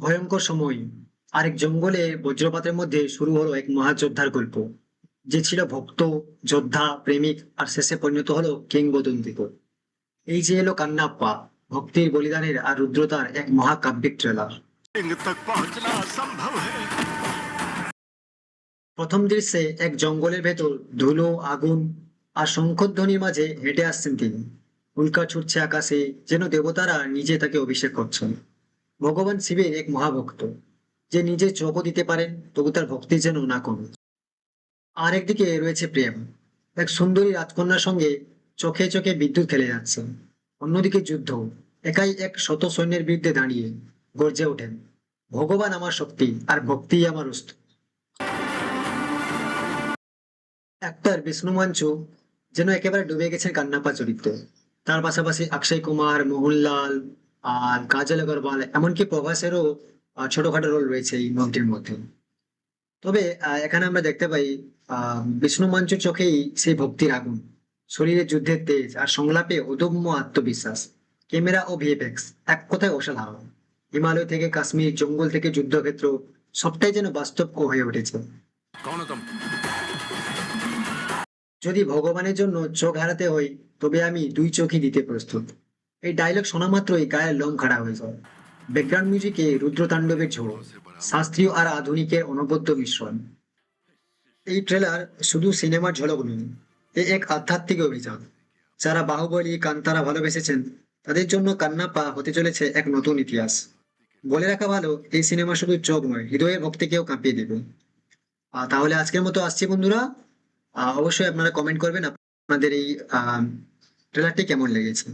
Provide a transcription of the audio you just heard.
ভয়ঙ্কর সময় আরেক জঙ্গলে বজ্রপাতের মধ্যে শুরু হলো এক মহাযোদ্ধার গল্প, যে ছিল ভক্ত, যোদ্ধা, প্রেমিক, আর শেষে পরিণত হলো কিংবদন্তিতে। এই যে এলো কান্নাপ্পা, ভক্তির, বলিদানের আর রুদ্রতার এক মহাকাব্যিক ট্রেলার। तक पहुंचना असंभव है। প্রথম দৃশ্যে এক জঙ্গলের ভেতর ধুলো, আগুন আর শঙ্খধ্বনির মাঝে হেঁটে আসছেন তিনি। উল্কা ছুটছে আকাশে, যেন দেবতারা নিজে তাকে অভিষেক করছেন। ভগবান শিবের এক মহাভক্ত, যে নিজে চোখও দিতে পারেন, তবু তার ভক্তি যেন না কমে। আর একদিকে রয়েছে প্রেম, এক সুন্দরী রাজকন্যার সঙ্গে চোখে চোখে বিদ্যুৎ খেলে যাচ্ছে। অন্যদিকে যুদ্ধ, একাই এক শত সৈন্যের বিরুদ্ধে দাঁড়িয়ে গর্জে ওঠেন, ভগবান আমার শক্তি আর ভক্তিই আমার অস্ত্র। অ্যাক্টর বিষ্ণু মঞ্চু যেন একেবারে ডুবে গেছেন কান্নাপা চরিত্রে। তার পাশাপাশি অক্ষয় কুমার, মোহনলাল আর কাজল আগরওয়াল, এমনকি প্রভাসেরও ছোটখাটো রোল রয়েছে এই মুভিটির মধ্যে। তবে এখানে আমরা দেখতে পাই বিষ্ণু মঞ্চুর চোখেই সেই ভক্তির আগুন, শরীরে যুদ্ধের তেজ আর সংলাপে অদম্য আত্মবিশ্বাস। ক্যামেরা ও ভিএফএক্স এক কথায় অসাধারণ। হিমালয় থেকে কাশ্মীর, জঙ্গল থেকে যুদ্ধক্ষেত্র, সবটাই যেন বাস্তব হয়ে উঠেছে। कौन हो तुम? যদি ভগবানের জন্য চোখ হারাতে হয়, তবে আমি দুই চোখই দিতে প্রস্তুত। এই ডায়লগ শোনা মাত্রই গায়ের লোম খাড়া হয়ে যায়। ব্যাকগ্রাউন্ড মিউজিকে রুদ্রতাণ্ডবের ঝোড়, শাস্ত্রীয় আর আধুনিকের অনবদ্য মিশ্রণ। এই ট্রেলার শুধু সিনেমার ঝলক নয়, এ এক আধ্যাত্মিক অভিযান। যারা বাহুবলী, কান্তারা ভালোবেসেছেন, তাদের জন্য কান্নাপা হতে চলেছে এক নতুন ইতিহাস। বলে রাখা ভালো, এই সিনেমা শুধু চোখ নয়, হৃদয়ের ভক্তিকেও কাঁপিয়ে দেবে। তাহলে আজকের মতো আসছি বন্ধুরা। অবশ্যই আপনারা কমেন্ট করবেন আপনাদের এই ট্রেলারটি কেমন লেগেছে।